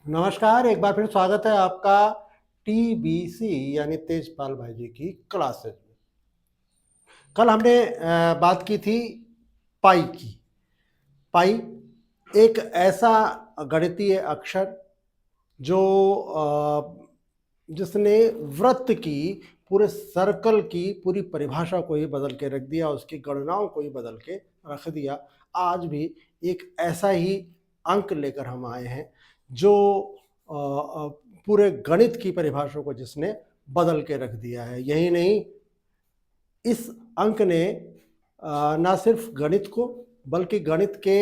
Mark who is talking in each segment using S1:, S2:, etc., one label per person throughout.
S1: नमस्कार, एक बार फिर स्वागत है आपका टीबीसी यानी तेजपाल भाई जी की क्लासेज में। कल हमने बात की थी पाई की। पाई एक ऐसा गणितीय अक्षर जो जिसने वृत्त की, पूरे सर्कल की पूरी परिभाषा को ही बदल के रख दिया, उसकी गणनाओं को ही बदल के रख दिया। आज भी एक ऐसा ही अंक लेकर हम आए हैं जो पूरे गणित की परिभाषा को जिसने बदल के रख दिया है। यही नहीं, इस अंक ने ना सिर्फ गणित को बल्कि गणित के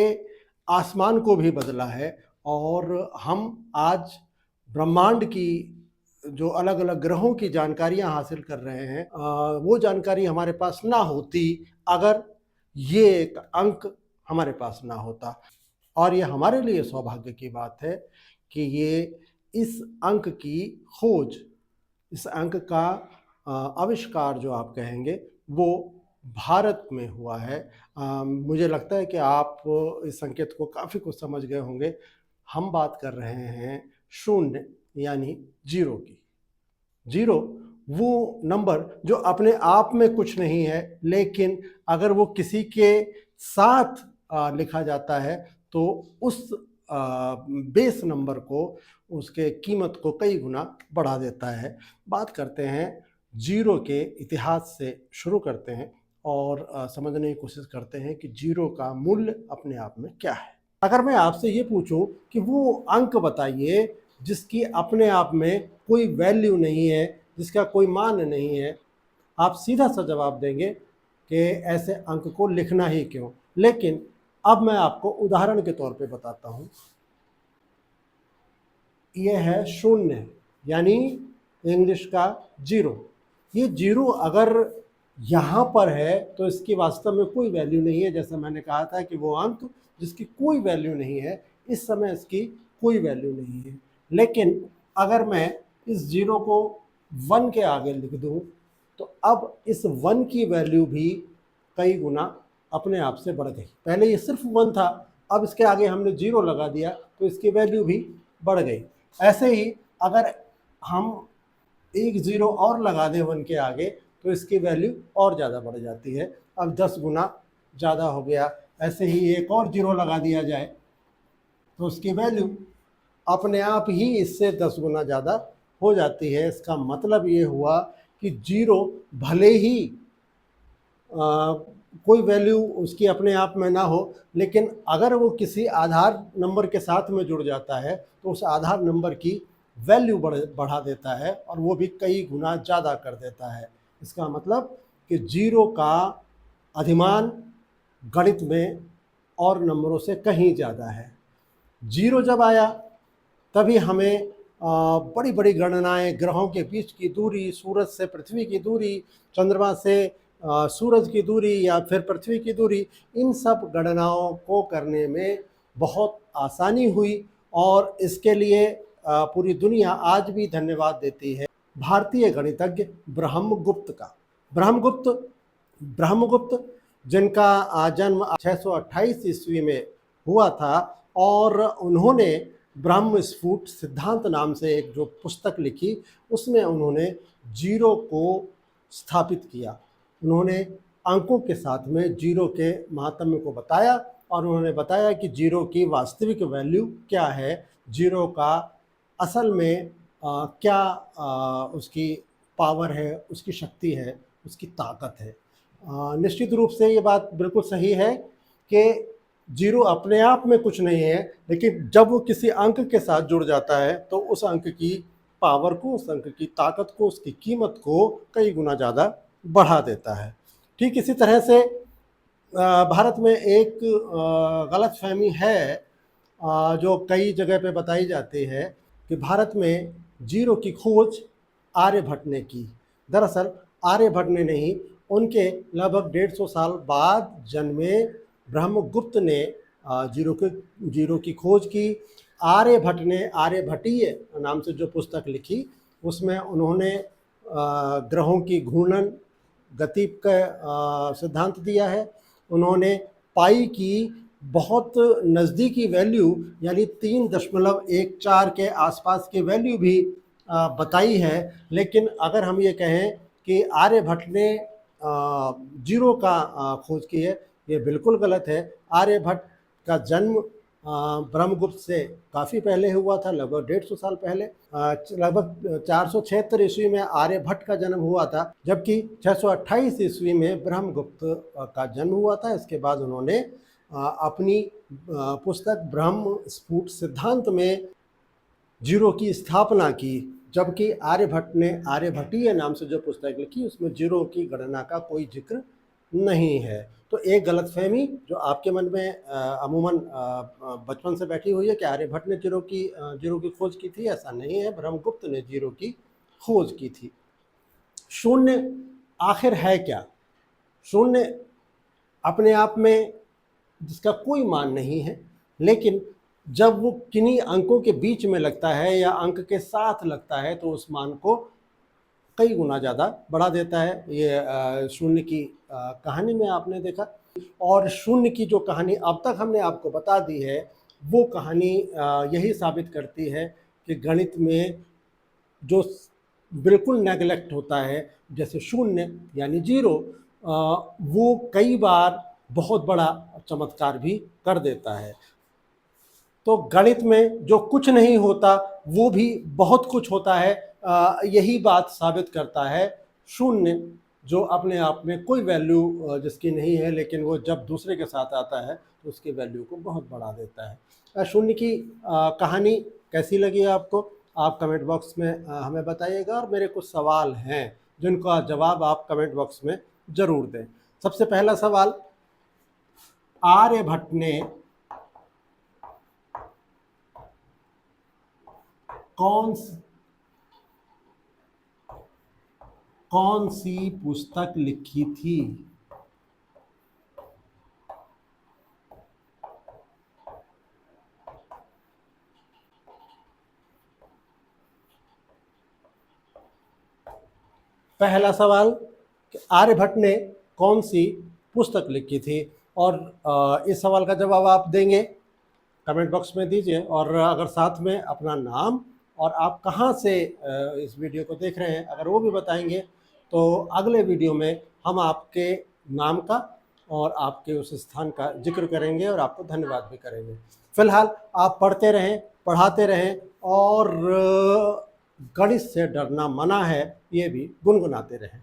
S1: आसमान को भी बदला है। और हम आज ब्रह्मांड की जो अलग अलग ग्रहों की जानकारियां हासिल कर रहे हैं, वो जानकारी हमारे पास ना होती अगर ये एक अंक हमारे पास ना होता। और ये हमारे लिए सौभाग्य की बात है कि ये इस अंक की खोज, इस अंक का आविष्कार जो आप कहेंगे वो भारत में हुआ है। मुझे लगता है कि आप इस संकेत को काफ़ी कुछ समझ गए होंगे। हम बात कर रहे हैं शून्य यानी जीरो की। जीरो वो नंबर जो अपने आप में कुछ नहीं है, लेकिन अगर वो किसी के साथ लिखा जाता है तो उस बेस नंबर को, उसके कीमत को कई गुना बढ़ा देता है। बात करते हैं जीरो के इतिहास से, शुरू करते हैं और समझने की कोशिश करते हैं कि जीरो का मूल्य अपने आप में क्या है। अगर मैं आपसे ये पूछूं कि वो अंक बताइए जिसकी अपने आप में कोई वैल्यू नहीं है, जिसका कोई मान नहीं है, आप सीधा सा जवाब देंगे कि ऐसे अंक को लिखना ही क्यों। लेकिन अब मैं आपको उदाहरण के तौर पे बताता हूं। यह है शून्य यानी इंग्लिश का जीरो। ये जीरो अगर यहाँ पर है तो इसकी वास्तव में कोई वैल्यू नहीं है। जैसा मैंने कहा था कि वो अंक जिसकी कोई वैल्यू नहीं है, इस समय इसकी कोई वैल्यू नहीं है। लेकिन अगर मैं इस जीरो को 1 के आगे लिख दूं तो अब इस 1 की वैल्यू भी कई गुना अपने आप से बढ़ गई। पहले ये सिर्फ 1 था, अब इसके आगे हमने जीरो लगा दिया तो इसकी वैल्यू भी बढ़ गई। ऐसे ही अगर हम एक जीरो और लगा दें 1 के आगे तो इसकी वैल्यू और ज़्यादा बढ़ जाती है। अब 10 गुना ज़्यादा हो गया। ऐसे ही एक और जीरो लगा दिया जाए तो उसकी वैल्यू अपने आप ही इससे 10 गुना ज़्यादा हो जाती है। इसका मतलब ये हुआ कि जीरो भले ही कोई वैल्यू उसकी अपने आप में ना हो, लेकिन अगर वो किसी आधार नंबर के साथ में जुड़ जाता है तो उस आधार नंबर की वैल्यू बढ़ा देता है और वो भी कई गुना ज़्यादा कर देता है। इसका मतलब कि जीरो का अधिमान गणित में और नंबरों से कहीं ज़्यादा है। जीरो जब आया तभी हमें बड़ी बड़ी गणनाएं, ग्रहों के बीच की दूरी, सूरज से पृथ्वी की दूरी, चंद्रमा से सूरज की दूरी या फिर पृथ्वी की दूरी, इन सब गणनाओं को करने में बहुत आसानी हुई। और इसके लिए पूरी दुनिया आज भी धन्यवाद देती है भारतीय गणितज्ञ ब्रह्मगुप्त का। ब्रह्मगुप्त ब्रह्मगुप्त जिनका जन्म 628 ईस्वी में हुआ था और उन्होंने ब्रह्म स्फुट सिद्धांत नाम से एक जो पुस्तक लिखी, उसमें उन्होंने जीरो को स्थापित किया। उन्होंने अंकों के साथ में जीरो के महात्म्य को बताया और उन्होंने बताया कि जीरो की वास्तविक वैल्यू क्या है, जीरो का असल में क्या उसकी पावर है, उसकी शक्ति है, उसकी ताकत है। निश्चित रूप से ये बात बिल्कुल सही है कि जीरो अपने आप में कुछ नहीं है, लेकिन जब वो किसी अंक के साथ जुड़ जाता है तो उस अंक की पावर को, उस अंक की ताकत को, उसकी कीमत को कई गुना ज़्यादा बढ़ा देता है। ठीक इसी तरह से भारत में एक गलतफहमी है जो कई जगह पे बताई जाती है कि भारत में जीरो की खोज आर्यभट्ट ने की। दरअसल आर्यभट्ट ने नहीं, उनके लगभग 150 साल बाद जन्मे ब्रह्मगुप्त ने जीरो की खोज की। आर्यभट्ट ने आर्यभट्टीय नाम से जो पुस्तक लिखी, उसमें उन्होंने ग्रहों की घूर्णन गति का सिद्धांत दिया है। उन्होंने पाई की बहुत नज़दीकी वैल्यू यानी 3.14 के आसपास की वैल्यू भी बताई है। लेकिन अगर हम ये कहें कि आर्यभट्ट ने जीरो का खोज की है, ये बिल्कुल गलत है। आर्यभट्ट का जन्म ब्रह्मगुप्त से काफ़ी पहले हुआ था, लगभग 150 साल पहले। लगभग 476 ईस्वी में आर्यभट्ट का जन्म हुआ था, जबकि 628 ईस्वी में ब्रह्मगुप्त का जन्म हुआ था। इसके बाद उन्होंने अपनी पुस्तक ब्रह्म स्फुट सिद्धांत में जीरो की स्थापना की, जबकि आर्यभट्ट ने आर्यभट्टीय नाम से जो पुस्तक लिखी उसमें जीरो की गणना का कोई जिक्र नहीं है। तो एक गलतफहमी जो आपके मन में अमूमन बचपन से बैठी हुई है कि आर्यभट्ट ने जीरो की खोज की थी, ऐसा नहीं है। ब्रह्मगुप्त ने जीरो की खोज की थी। शून्य आखिर है क्या? शून्य अपने आप में जिसका कोई मान नहीं है, लेकिन जब वो किन्हीं अंकों के बीच में लगता है या अंक के साथ लगता है तो उस मान को कई गुना ज़्यादा बढ़ा देता है। ये शून्य की कहानी में आपने देखा। और शून्य की जो कहानी अब तक हमने आपको बता दी है, वो कहानी यही साबित करती है कि गणित में जो बिल्कुल नेगलेक्ट होता है, जैसे शून्य यानी जीरो, वो कई बार बहुत बड़ा चमत्कार भी कर देता है। तो गणित में जो कुछ नहीं होता वो भी बहुत कुछ होता है, यही बात साबित करता है शून्य, जो अपने आप में कोई वैल्यू जिसकी नहीं है, लेकिन वो जब दूसरे के साथ आता है तो उसकी वैल्यू को बहुत बढ़ा देता है। शून्य की कहानी कैसी लगी आपको, आप कमेंट बॉक्स में हमें बताइएगा। और मेरे कुछ सवाल हैं जिनका जवाब आप कमेंट बॉक्स में ज़रूर दें। सबसे पहला सवाल, आर्यभट्ट ने कौन सी पुस्तक लिखी थी? पहला सवाल कि आर्यभट्ट ने कौन सी पुस्तक लिखी थी, और इस सवाल का जवाब आप देंगे कमेंट बॉक्स में दीजिए। और अगर साथ में अपना नाम और आप कहाँ से इस वीडियो को देख रहे हैं अगर वो भी बताएंगे, तो अगले वीडियो में हम आपके नाम का और आपके उस स्थान का जिक्र करेंगे और आपको धन्यवाद भी करेंगे। फिलहाल आप पढ़ते रहें, पढ़ाते रहें, और गणित से डरना मना है, ये भी गुनगुनाते रहें।